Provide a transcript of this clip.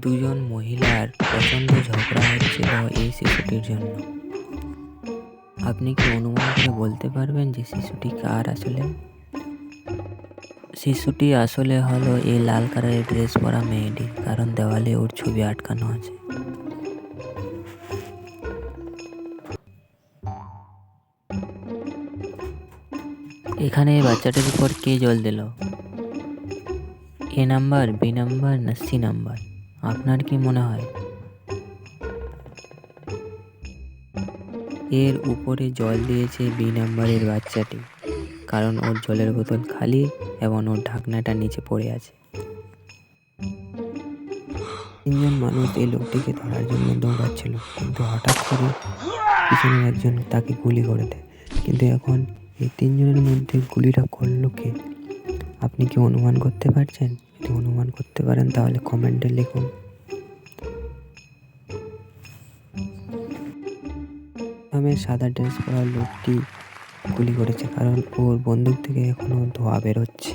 দুজন মহিলার প্রচণ্ড ঝগড়া হচ্ছিল এই শিশুটির জন্য। আপনি কি অনুমান করে বলতে পারবেন যে শিশুটি কার আসলে? শিশুটি আসলে হলো এই লাল কালারের ড্রেস পরা মেয়েটি, কারণ দেওয়ালে ওর ছবি আটকানো আছে। এখানে এই বাচ্চাটির উপর কে জল দিল? এ নাম্বার, বি নাম্বার না সি নাম্বার? আপনার কি মনে হয়? এর উপরে জল দিয়েছে বি নাম্বারের বাচ্চাটি, কারণ ওর জলের বোতল খালি এবং ওর ঢাকনাটা নিচে পড়ে আছে। তিনজন মানুষ এই লোকটিকে ধরার জন্য দৌড়াচ্ছিল, কিন্তু হঠাৎ করে পিছনের একজন তাকে গুলি করে দেয়। কিন্তু এখন এই তিনজনের মধ্যে গুলিটা করলো কে? আপনি কি অনুমান করতে পারছেন? যদি অনুমান করতে পারেন তাহলে কমেন্টে লিখুন। সাদা ড্রেস পরা লোকটি গুলি করেছে, কারণ ওর বন্দুক থেকে এখনো ধোঁয়া বেরোচ্ছে।